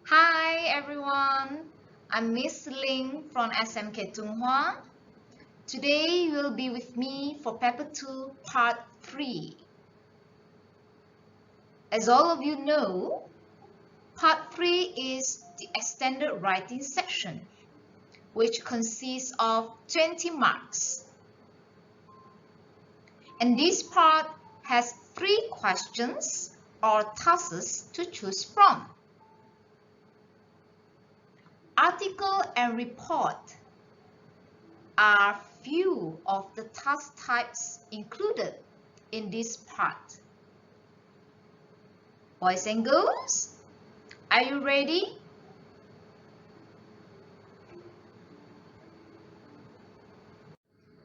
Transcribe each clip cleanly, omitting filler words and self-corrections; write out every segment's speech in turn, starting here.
Hi everyone, I'm Miss Ling from SMK Tung Hua. Today you will be with me for Paper 2 Part 3. As all of you know, Part 3 is the extended writing section, which consists of 20 marks. And this part has 3 questions or tasks to choose from. Article and report are few of the task types included in this part. Boys and girls, are you ready?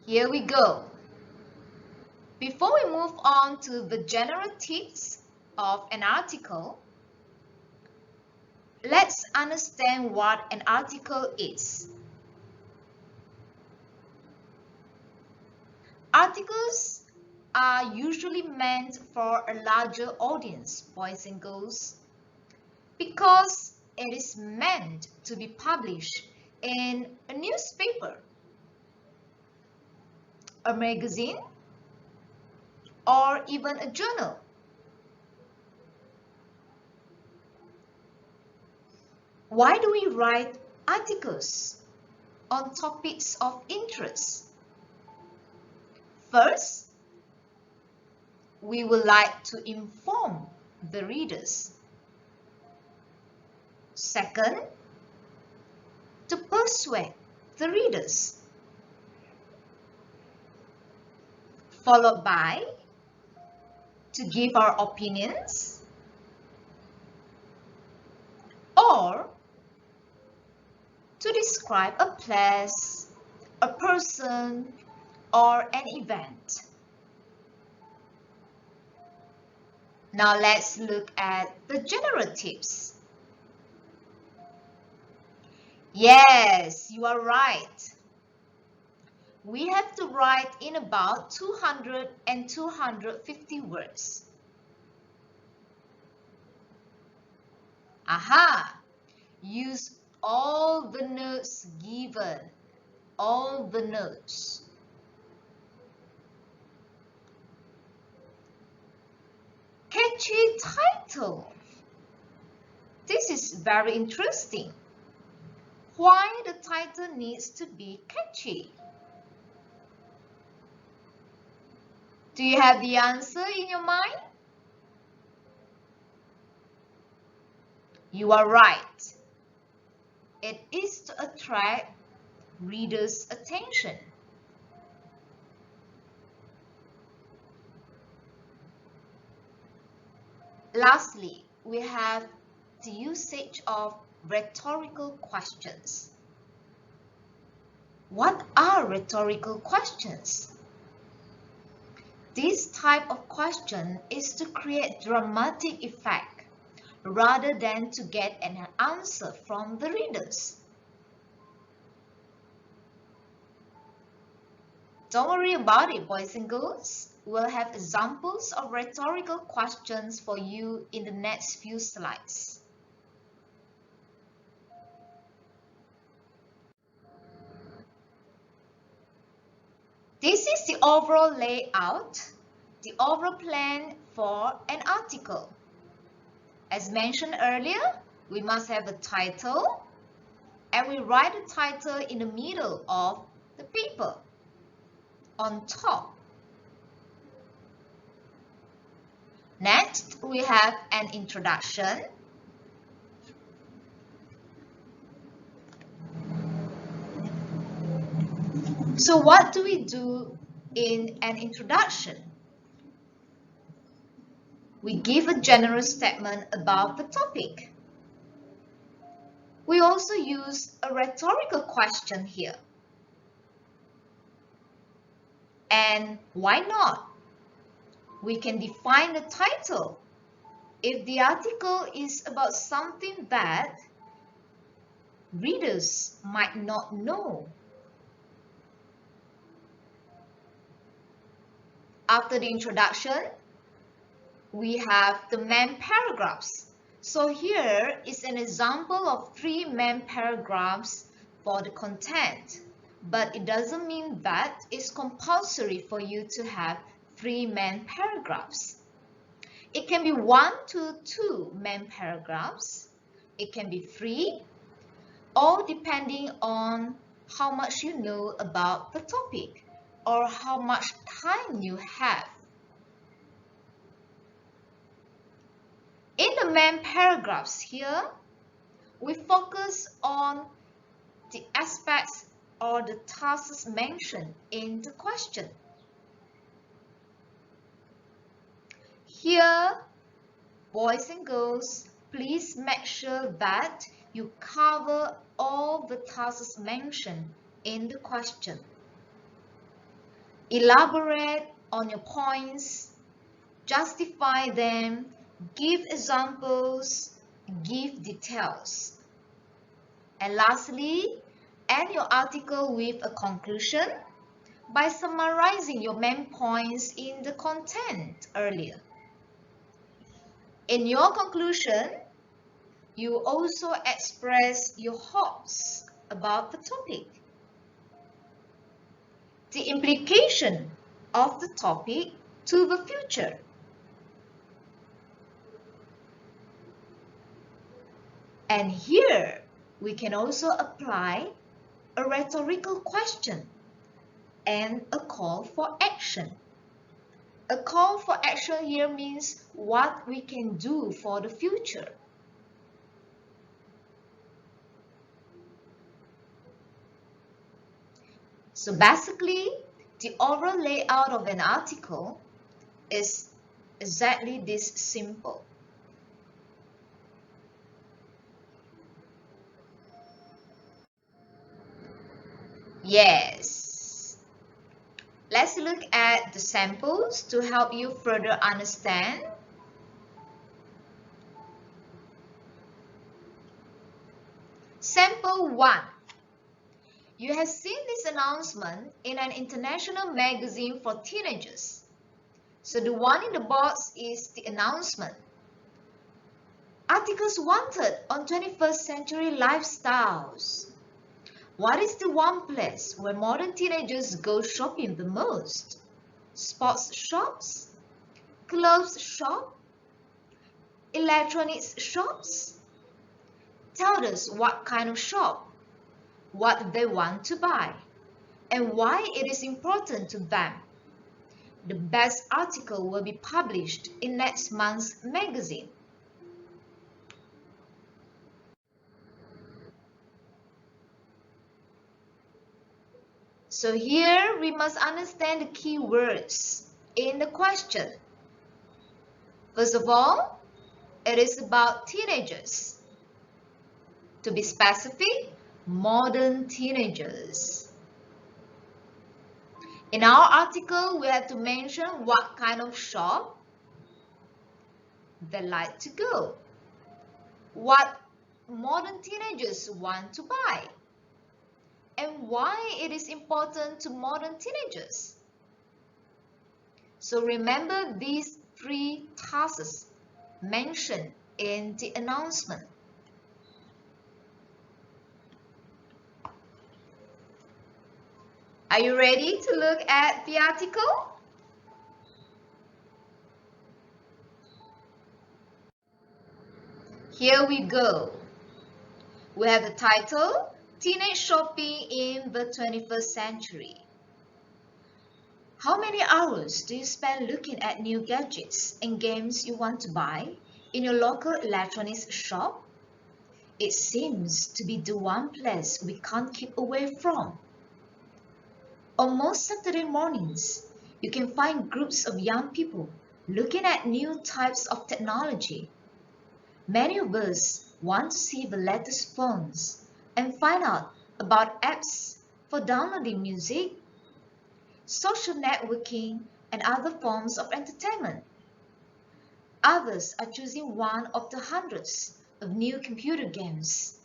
Here we go. Before we move on to the general tips of an article, let's understand what an article is. Articles are usually meant for a larger audience, boys and girls, because it is meant to be published in a newspaper, a magazine, or even a journal. Why do we write articles on topics of interest? First, we would like to inform the readers. Second, to persuade the readers. Followed by, to give our opinions, or to describe a place, a person, or an event. Now let's look at the general tips. Yes, you are right. We have to write in about 200 and 250 words. Aha! Use all the notes given. All the notes. Catchy title. This is very interesting. Why the title needs to be catchy? Do you have the answer in your mind? You are right. It is to attract readers' attention. Lastly, we have the usage of rhetorical questions. What are rhetorical questions? This type of question is to create dramatic effect rather than to get an answer from the readers. Don't worry about it, boys and girls. We'll have examples of rhetorical questions for you in the next few slides. This is the overall layout, the overall plan for an article. As mentioned earlier, we must have a title, and we write the title in the middle of the paper, on top. Next, we have an introduction. So what do we do in an introduction? We give a general statement about the topic. We also use a rhetorical question here. And why not? We can define the title. If the article is about something that readers might not know. After the introduction, we have the main paragraphs. So here is an example of 3 main paragraphs for the content, but it doesn't mean that it's compulsory for you to have 3 main paragraphs. It can be 1 to 2 main paragraphs. It can be 3, all depending on how much you know about the topic or how much time you have. In the main paragraphs here, we focus on the aspects or the tasks mentioned in the question. Here, boys and girls, please make sure that you cover all the tasks mentioned in the question. Elaborate on your points, justify them, give examples, give details. And lastly, end your article with a conclusion by summarizing your main points in the content earlier. In your conclusion, you also express your hopes about the topic, the implication of the topic to the future. And here, we can also apply a rhetorical question and a call for action. A call for action here means what we can do for the future. So basically, the overall layout of an article is exactly this simple. Yes. Let's look at the samples to help you further understand. Sample 1. You have seen this announcement in an international magazine for teenagers. So the one in the box is the announcement. Articles wanted on 21st century lifestyles. What is the one place where modern teenagers go shopping the most? Sports shops? Clothes shop? Electronics shops? Tell us what kind of shop, what they want to buy, and why it is important to them. The best article will be published in next month's magazine. So here we must understand the key words in the question. First of all, it is about teenagers. To be specific, modern teenagers. In our article, we have to mention what kind of shop they like to go, what modern teenagers want to buy, and why it is important to modern teenagers. So remember these 3 tasks mentioned in the announcement. Are you ready to look at the article? Here we go. We have the title, Teenage Shopping in the 21st Century. How many hours do you spend looking at new gadgets and games you want to buy in your local electronics shop? It seems to be the one place we can't keep away from. On most Saturday mornings, you can find groups of young people looking at new types of technology. Many of us want to see the latest phones and find out about apps for downloading music, social networking, and other forms of entertainment. Others are choosing one of the hundreds of new computer games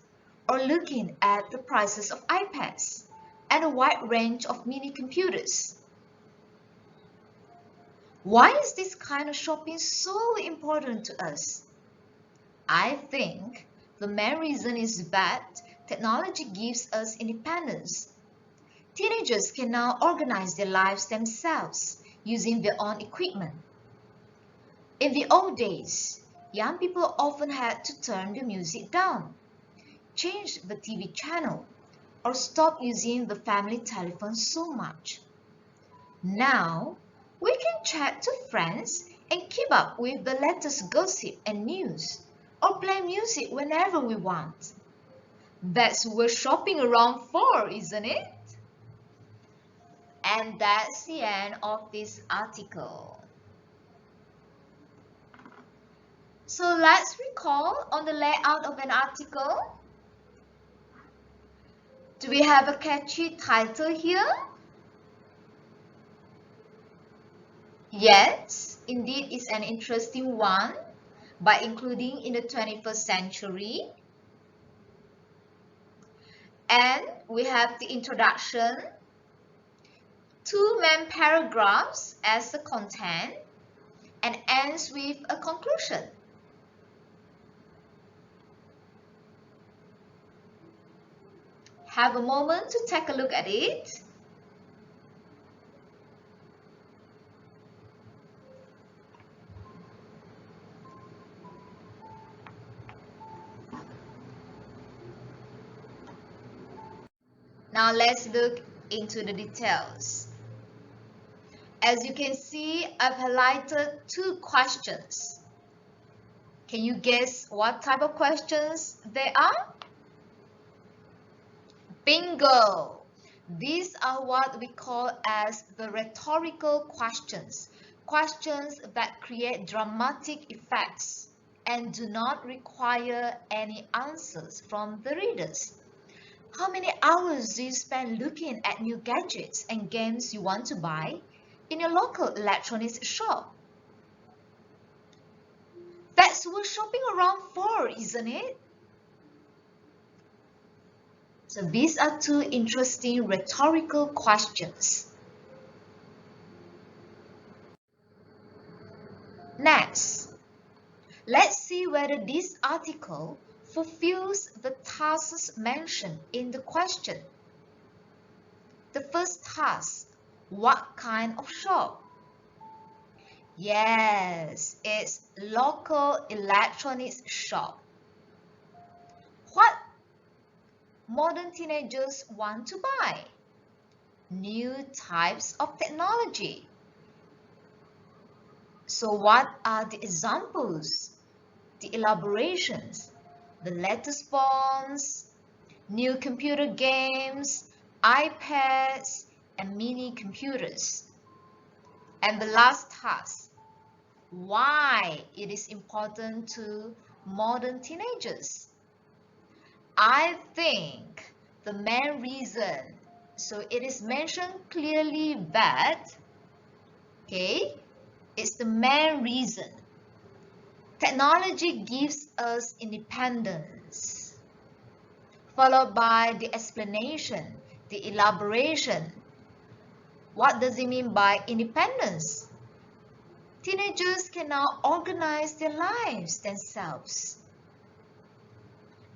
or looking at the prices of iPads and a wide range of mini computers. Why is this kind of shopping so important to us? I think the main reason is that technology gives us independence. Teenagers can now organize their lives themselves using their own equipment. In the old days, young people often had to turn the music down, change the TV channel, or stop using the family telephone so much. Now, we can chat to friends and keep up with the latest gossip and news, or play music whenever we want. That's what shopping around for, isn't it? And that's the end of this article. So let's recall on the layout of an article. Do we have a catchy title here? Yes, indeed it's an interesting one by including in the 21st century. And we have the introduction, two main paragraphs as the content, and ends with a conclusion. Have a moment to take a look at it. Now let's look into the details. As you can see, I've highlighted two questions. Can you guess what type of questions they are? Bingo! These are what we call as the rhetorical questions. Questions that create dramatic effects and do not require any answers from the readers. How many hours do you spend looking at new gadgets and games you want to buy in your local electronics shop? That's what shopping around for, isn't it? So these are two interesting rhetorical questions. Next, let's see whether this article fulfills the tasks mentioned in the question. The first task, what kind of shop? Yes, it's local electronics shop. What modern teenagers want to buy? New types of technology. So what are the examples, the elaborations, the latest phones, new computer games, iPads, and mini computers? And the last task, why it is important to modern teenagers? I think the main reason, so it is mentioned clearly that, okay, it's the main reason. Technology gives us independence, followed by the explanation, the elaboration. What does it mean by independence? Teenagers can now organize their lives themselves.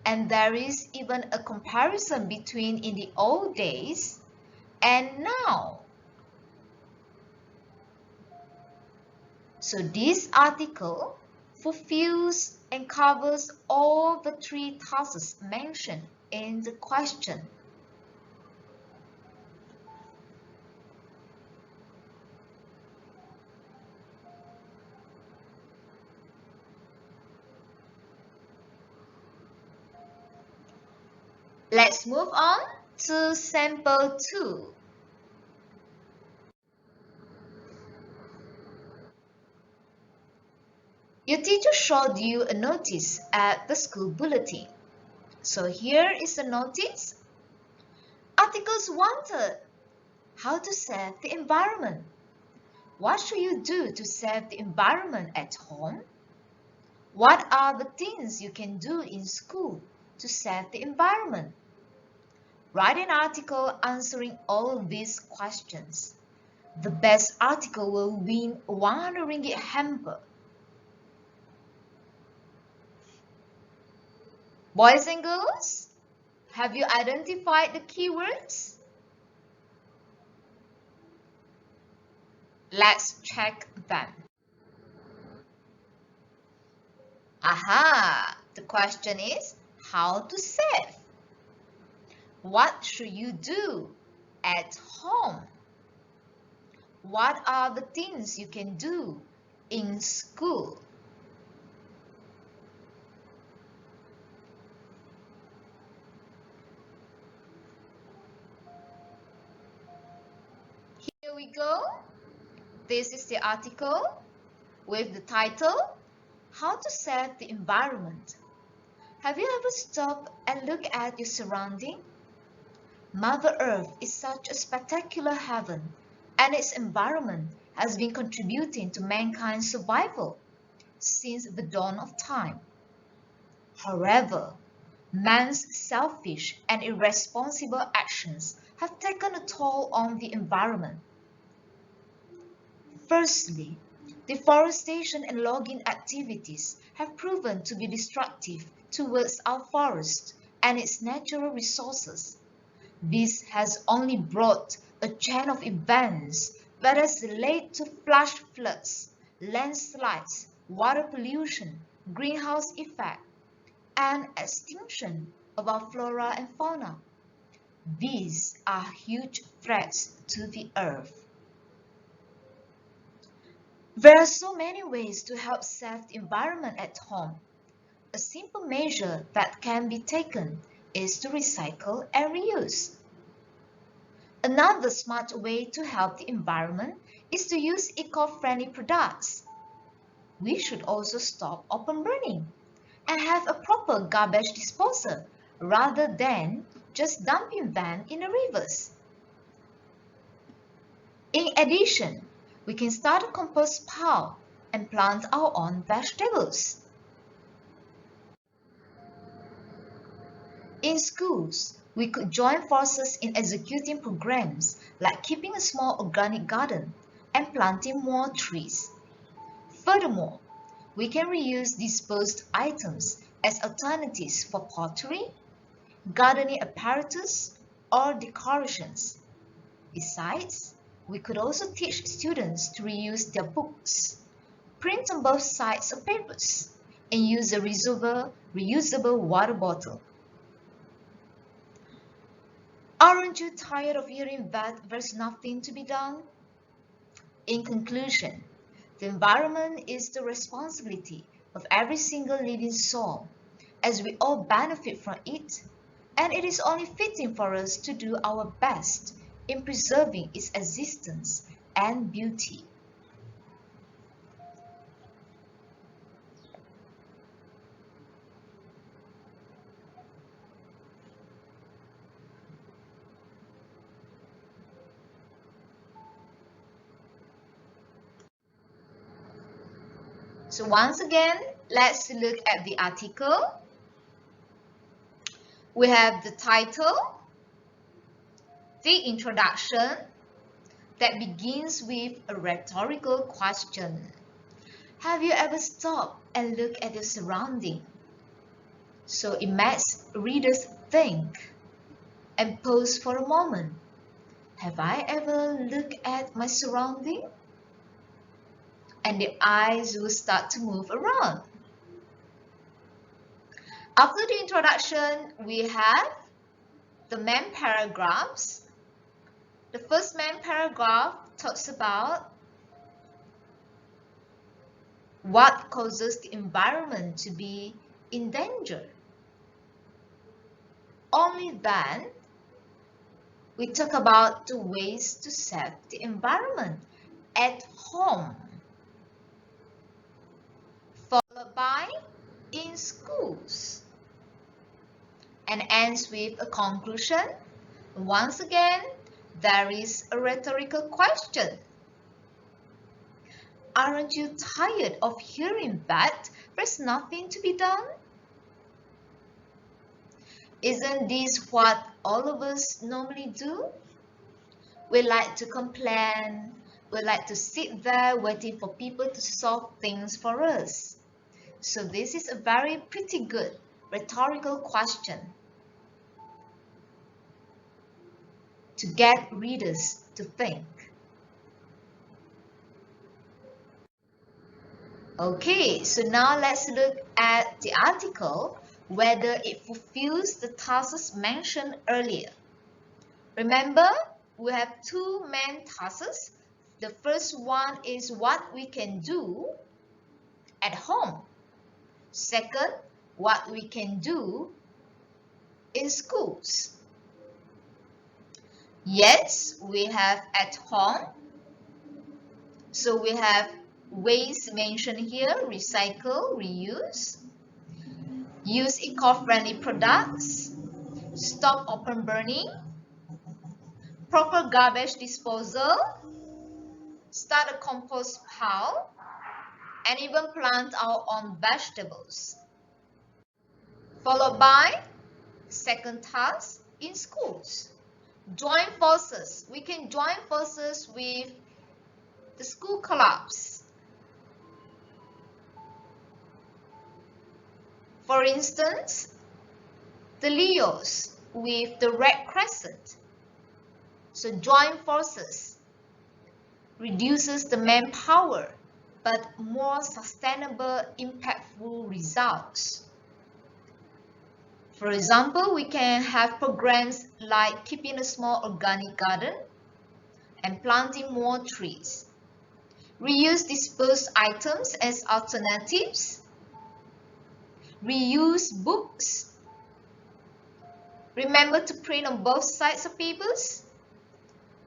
And there is even a comparison between in the old days and now. So this article fulfills and covers all the three tasks mentioned in the question. Let's move on to sample 2. Your teacher showed you a notice at the school bulletin. So here is the notice. Articles wanted. How to save the environment. What should you do to save the environment at home? What are the things you can do in school to save the environment? Write an article answering all these questions. The best article will win 100 ringgit hamper. Boys and girls, have you identified the keywords? Let's check them. Aha! The question is how to save. What should you do at home? What are the things you can do in school? Here we go. This is the article with the title, How to Save the Environment. Have you ever stopped and looked at your surrounding? Mother Earth is such a spectacular heaven, and its environment has been contributing to mankind's survival since the dawn of time. However, man's selfish and irresponsible actions have taken a toll on the environment. Firstly, deforestation and logging activities have proven to be destructive towards our forests and its natural resources. This has only brought a chain of events that has led to flash floods, landslides, water pollution, greenhouse effect, and extinction of our flora and fauna. These are huge threats to the earth. There are so many ways to help save the environment at home. A simple measure that can be taken is to recycle and reuse. Another smart way to help the environment is to use eco-friendly products. We should also stop open burning and have a proper garbage disposal rather than just dumping them in the rivers. In addition, we can start a compost pile and plant our own vegetables. In schools, we could join forces in executing programs like keeping a small organic garden and planting more trees. Furthermore, we can reuse disposed items as alternatives for pottery, gardening apparatus, or decorations. Besides, we could also teach students to reuse their books, print on both sides of papers, and use a reusable water bottle. Aren't you tired of hearing that there's nothing to be done? In conclusion, the environment is the responsibility of every single living soul, as we all benefit from it, and it is only fitting for us to do our best in preserving its existence and beauty. So once again, let's look at the article. We have the title, the introduction, that begins with a rhetorical question. Have you ever stopped and looked at your surrounding? So it makes readers think and pause for a moment. Have I ever looked at my surrounding? And the eyes will start to move around. After the introduction, we have the main paragraphs. The first main paragraph talks about what causes the environment to be in danger. Only then, we talk about the ways to save the environment at home, followed by in schools, and ends with a conclusion. Once again, there is a rhetorical question. Aren't you tired of hearing that there's nothing to be done? Isn't this what all of us normally do? We like to complain. We like to sit there waiting for people to solve things for us. So this is a very pretty good rhetorical question to get readers to think. Okay, so now let's look at the article, whether it fulfills the tasks mentioned earlier. Remember, we have two main tasks. The first one is what we can do at home. Second, what we can do in schools. Yes, we have at home. So we have ways mentioned here: recycle, reuse, use eco-friendly products, stop open burning, proper garbage disposal, start a compost pile, and even plant our own vegetables. Followed by second task in schools. Join forces. We can join forces with the school clubs. For instance, the Leos with the Red Crescent. So join forces reduces the manpower, but more sustainable, impactful results. For example, we can have programs like keeping a small organic garden and planting more trees. Reuse disposed items as alternatives. Reuse books. Remember to print on both sides of papers.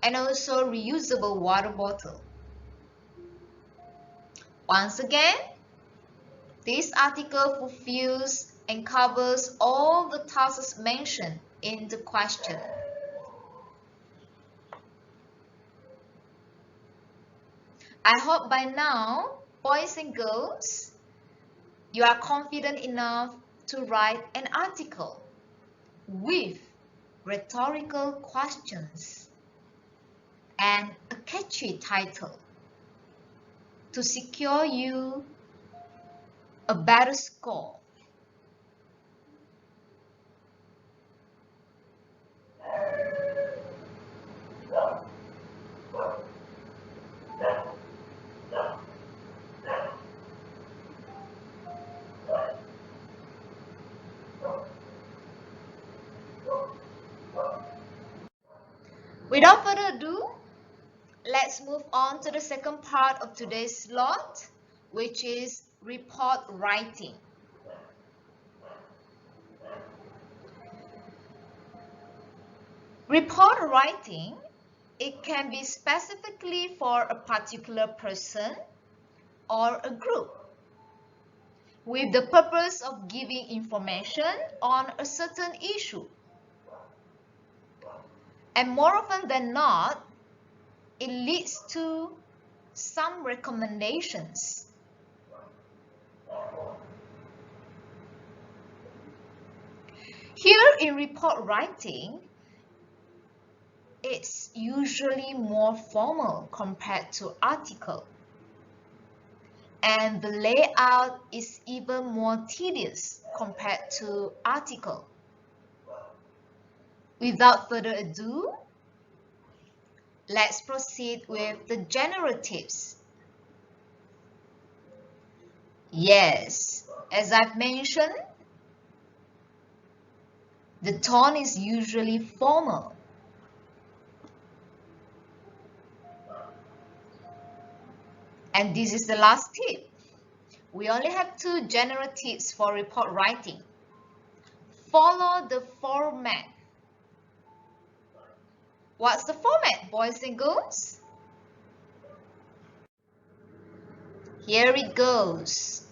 And also reusable water bottle. Once again, this article fulfills and covers all the tasks mentioned in the question. I hope by now, boys and girls, you are confident enough to write an article with rhetorical questions and a catchy title to secure you a better score. Without further ado, let's move on to the second part of today's slot, which is report writing. Report writing, it can be specifically for a particular person or a group, with the purpose of giving information on a certain issue. And more often than not, it leads to some recommendations. Here in report writing, it's usually more formal compared to article. And the layout is even more tedious compared to article. Without further ado, let's proceed with the general tips. Yes, as I've mentioned, the tone is usually formal. And this is the last tip. We only have two general tips for report writing. Follow the format. What's the format, boys and girls? Here it goes.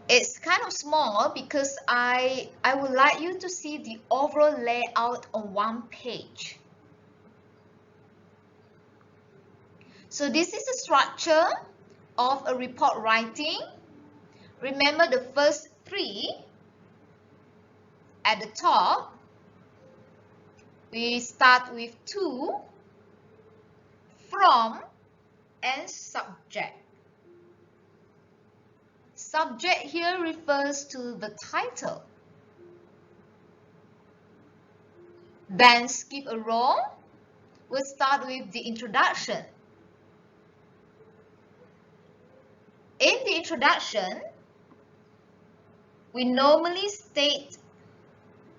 It's kind of small because I would like you to see the overall layout on one page. So this is the structure of a report writing. Remember the first three at the top. We start with to, from, and subject. Subject here refers to the title. Then skip a row. We'll start with the introduction. In the introduction, we normally state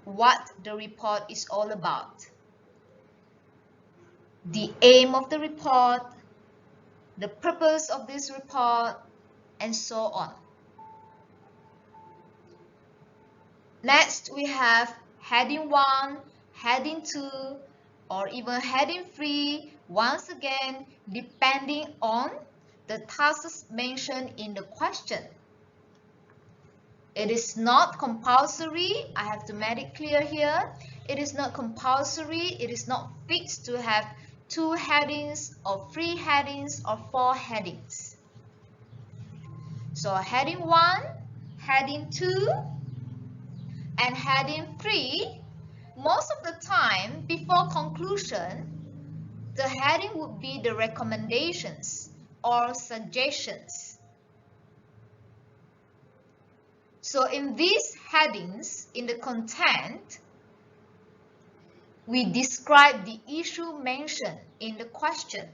what the report is all about. The aim of the report, the purpose of this report, and so on. Next, we have heading 1, heading 2, or even heading 3, once again, depending on the tasks mentioned in the question. It is not compulsory. I have to make it clear here. It is not compulsory. It is not fixed to have 2 headings or 3 headings or 4 headings. So heading 1, heading 2, and heading 3, most of the time before conclusion, the heading would be the recommendations or suggestions. So in these headings, in the content, we describe the issue mentioned in the question.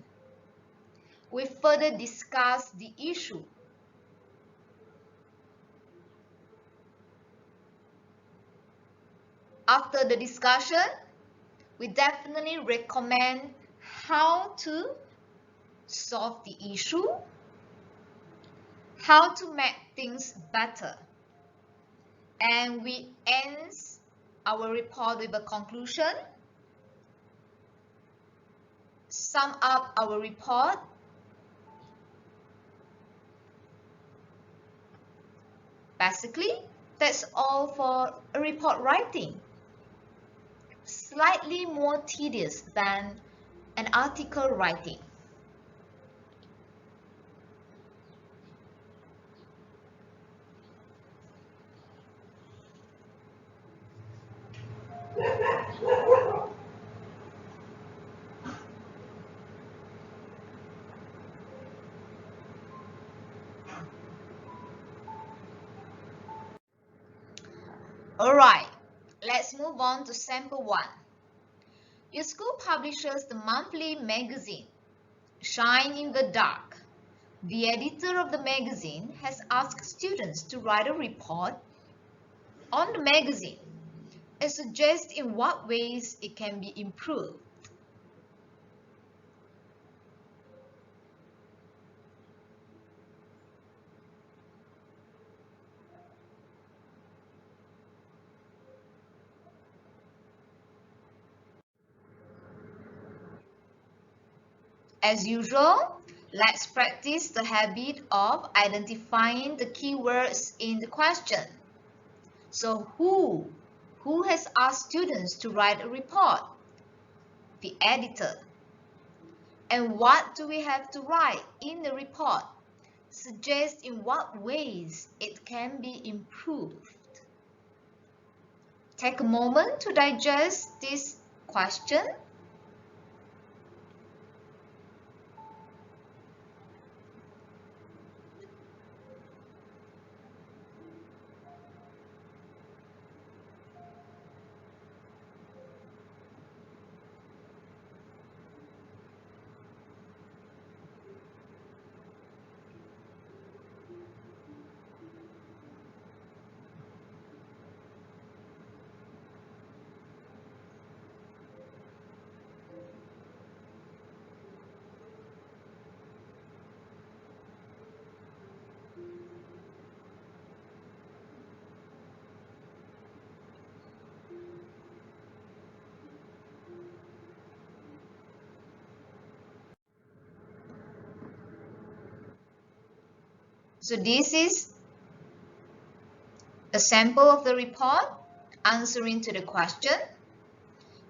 We further discuss the issue. After the discussion, we definitely recommend how to solve the issue, how to make things better. And we end our report with a conclusion, sum up our report, basically, that's all for a report writing. Slightly more tedious than an article writing. Alright, let's move on to sample 1. Your school publishes the monthly magazine, Shine in the Dark. The editor of the magazine has asked students to write a report on the magazine and suggest in what ways it can be improved. As usual, let's practice the habit of identifying the keywords in the question. So who has asked students to write a report? The editor. And what do we have to write in the report? Suggest in what ways it can be improved. Take a moment to digest this question. So this is a sample of the report answering to the question.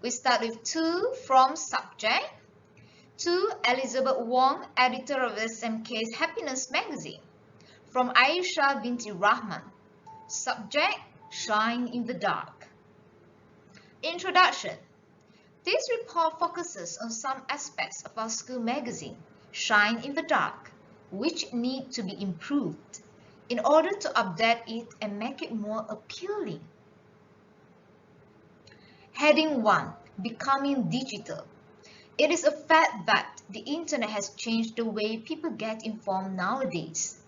We start with 2 from subject. 2. Elizabeth Wong, editor of SMK's Happiness Magazine. From Aisha Binti Rahman. Subject, Shine in the Dark. Introduction. This report focuses on some aspects of our school magazine, Shine in the Dark, which need to be improved. in order to update it and make it more appealing. Heading 1. Becoming digital. It is a fact that the internet has changed the way people get informed nowadays.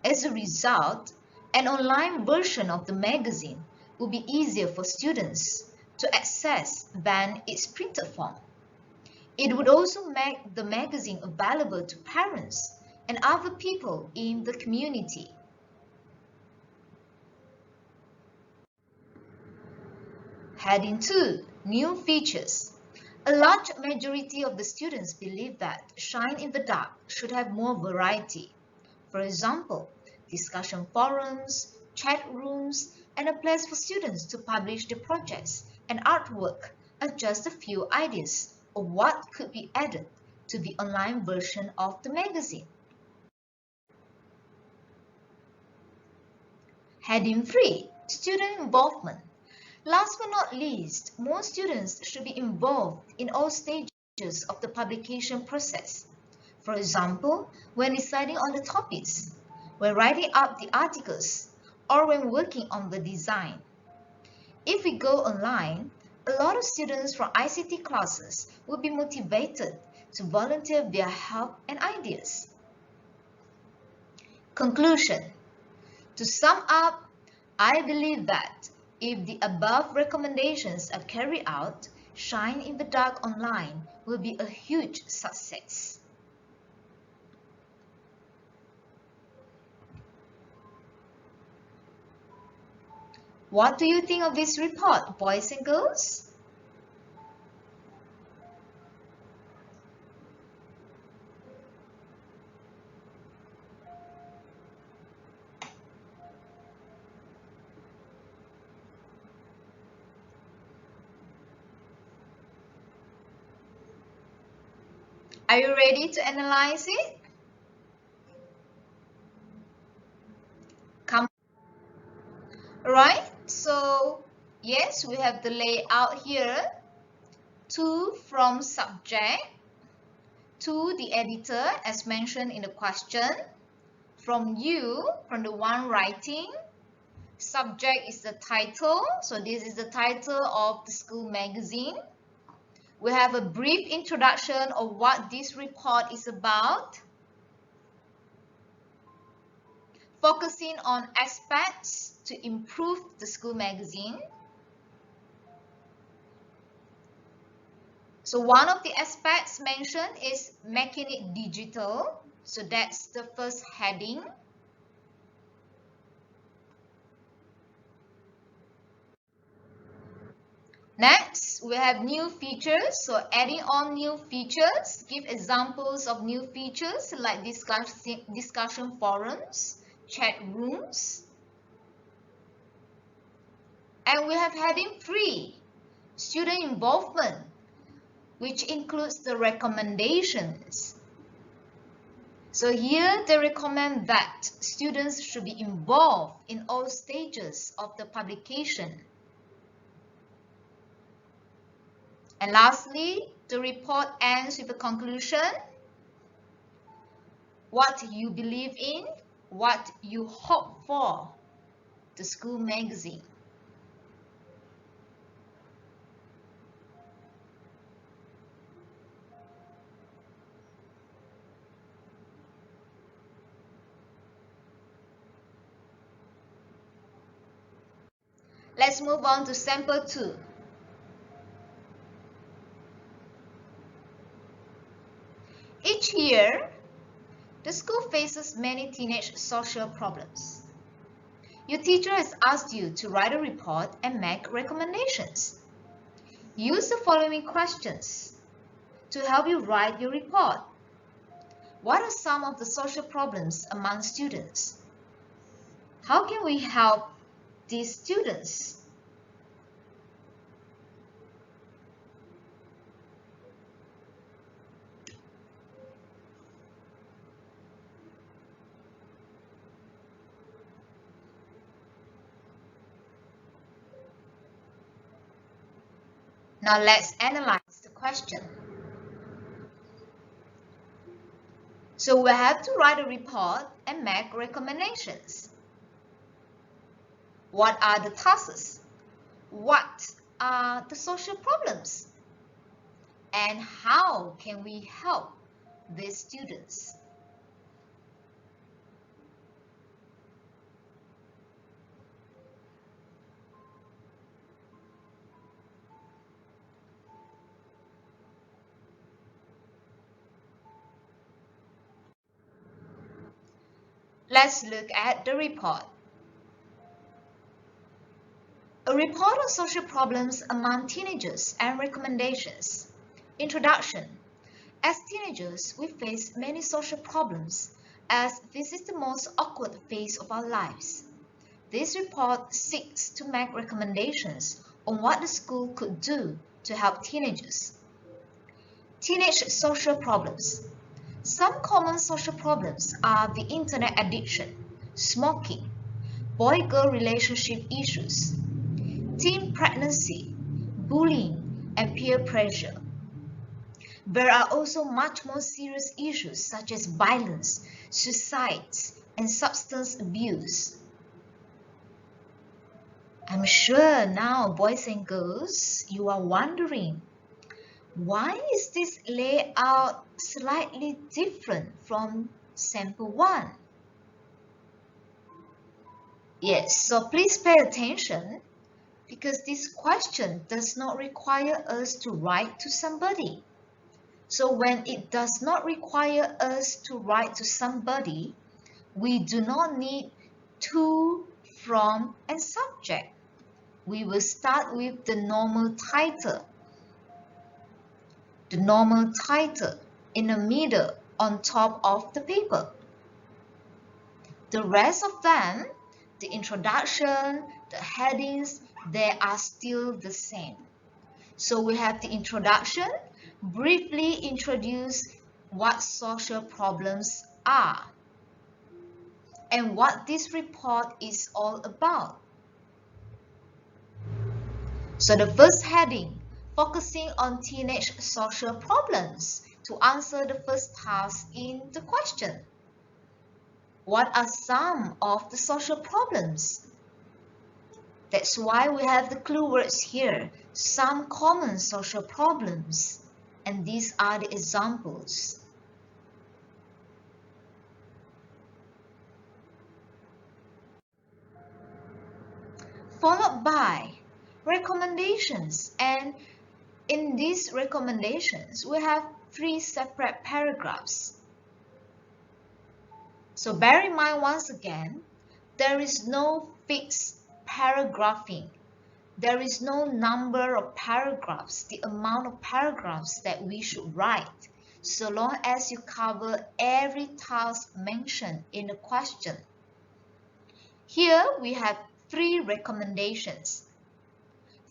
As a result, an online version of the magazine will be easier for students to access than its printed form. It would also make the magazine available to parents and other people in the community. Heading 2. New features. A large majority of the students believe that Shine in the Dark should have more variety. For example, discussion forums, chat rooms, and a place for students to publish their projects and artwork are just a few ideas of what could be added to the online version of the magazine. Heading 3. Student involvement. Last but not least, more students should be involved in all stages of the publication process. For example, when deciding on the topics, when writing up the articles, or when working on the design. If we go online, a lot of students from ICT classes will be motivated to volunteer their help and ideas. Conclusion. To sum up, I believe that if the above recommendations are carried out, Shine in the Dark Online will be a huge success. What do you think of this report, boys and girls? Are you ready to analyze it? Come. Right, so yes, we have the layout here. To from subject, to the editor as mentioned in the question, from you, from the one writing. Subject is the title, so this is the title of the school magazine. We have a brief introduction of what this report is about, focusing on aspects to improve the school magazine. So one of the aspects mentioned is making it digital. So that's the first heading. Next, we have new features. So adding on new features, give examples of new features like discussion forums, chat rooms. And we have heading 3, student involvement, which includes the recommendations. So here they recommend that students should be involved in all stages of the publication. And lastly, the report ends with a conclusion. What you believe in, what you hope for, the school magazine. Let's move on to sample 2. Each year, the school faces many teenage social problems. Your teacher has asked you to write a report and make recommendations. Use the following questions to help you write your report. What are some of the social problems among students? How can we help these students? Now let's analyze the question. So we have to write a report and make recommendations. What are the tasks? What are the social problems? And how can we help these students? Let's look at the report. A report on social problems among teenagers and recommendations. Introduction. As teenagers, we face many social problems, as this is the most awkward phase of our lives. This report seeks to make recommendations on what the school could do to help teenagers. Teenage social problems. Some common social problems are the internet addiction, smoking, boy-girl relationship issues, teen pregnancy, bullying, and peer pressure. There are also much more serious issues such as violence, suicides, and substance abuse. I'm sure now, boys and girls, you are wondering, why is this layout slightly different from sample 1? Yes, so please pay attention because this question does not require us to write to somebody. So when it does not require us to write to somebody, we do not need to, from, and subject. We will start with the normal title. The normal title in the middle on top of the paper. The rest of them, the introduction, the headings, they are still the same. So we have the introduction, briefly introduce what social problems are and what this report is all about. So the first heading, focusing on teenage social problems, to answer the first task in the question. What are some of the social problems? That's why we have the clue words here, some common social problems, and these are the examples. Followed by recommendations, and in these recommendations we have 3 separate paragraphs. So bear in mind once again, there is no fixed paragraphing. There is no number of paragraphs, the amount of paragraphs that we should write, so long as you cover every task mentioned in the question. Here we have 3 recommendations.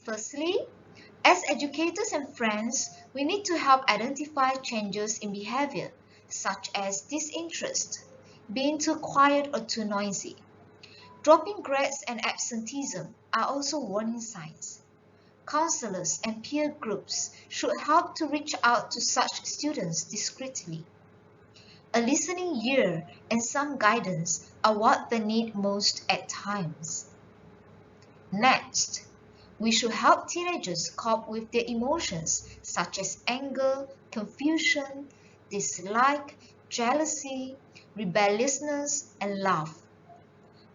Firstly, as educators and friends, we need to help identify changes in behavior, such as disinterest, being too quiet or too noisy. Dropping grades and absenteeism are also warning signs. Counselors and peer groups should help to reach out to such students discreetly. A listening ear and some guidance are what they need most at times. Next, we should help teenagers cope with their emotions such as anger, confusion, dislike, jealousy, rebelliousness, and love.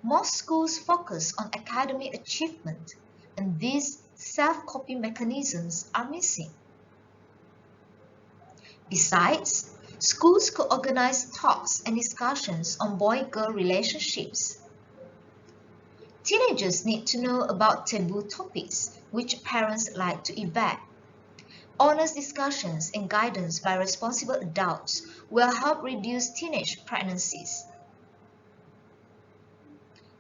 Most schools focus on academic achievement, and these self-coping mechanisms are missing. Besides, schools could organize talks and discussions on boy-girl relationships. Teenagers need to know about taboo topics which parents like to evade. Honest discussions and guidance by responsible adults will help reduce teenage pregnancies.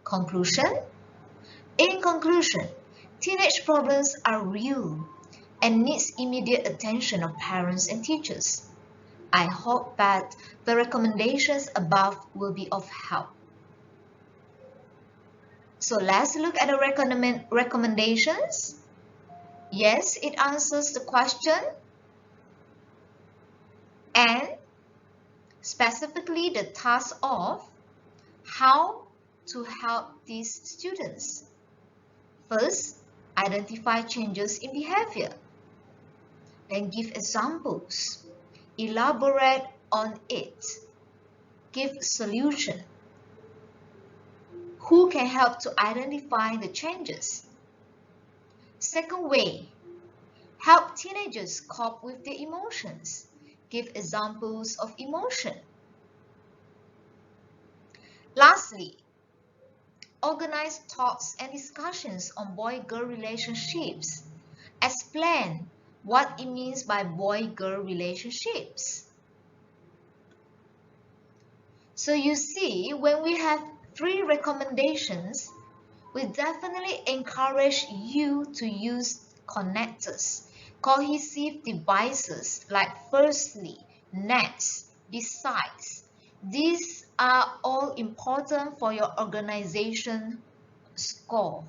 Conclusion? In conclusion, teenage problems are real and needs immediate attention of parents and teachers. I hope that the recommendations above will be of help. So let's look at the recommendations. Yes, it answers the question and specifically the task of how to help these students. First, identify changes in behavior. Then give examples. Elaborate on it. Give solution. Who can help to identify the changes? Second way, help teenagers cope with their emotions. Give examples of emotion. Lastly, organize talks and discussions on boy-girl relationships. Explain what it means by boy-girl relationships. So you see, when we have 3 recommendations, we definitely encourage you to use connectors, cohesive devices like firstly, next, besides. These are all important for your organization score.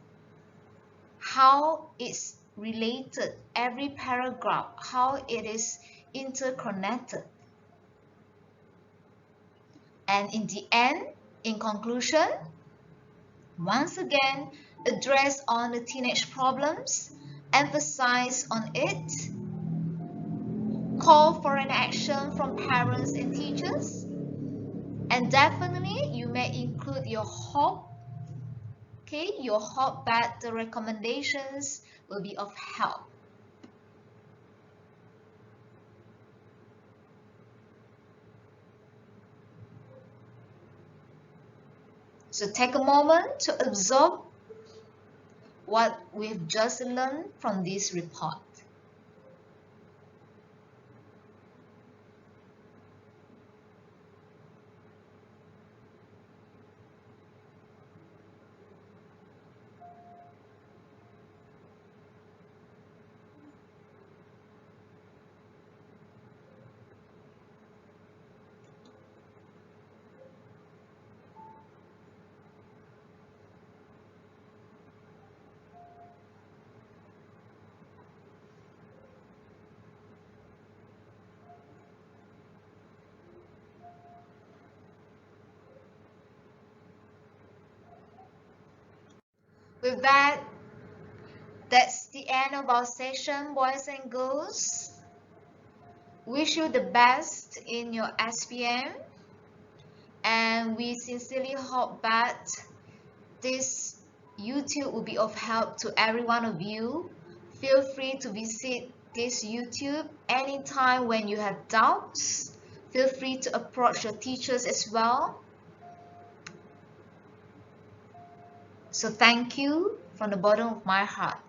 How it's related, every paragraph, how it is interconnected. And in the end, in conclusion, once again, address on the teenage problems, emphasize on it, call for an action from parents and teachers, and definitely you may include your hope, okay, your hope that the recommendations will be of help. So take a moment to absorb what we've just learned from this report. With that, that's the end of our session, boys and girls. Wish you the best in your SPM, and we sincerely hope that this YouTube will be of help to every one of you. Feel free to visit this YouTube anytime when you have doubts. Feel free to approach your teachers as well. So thank you from the bottom of my heart.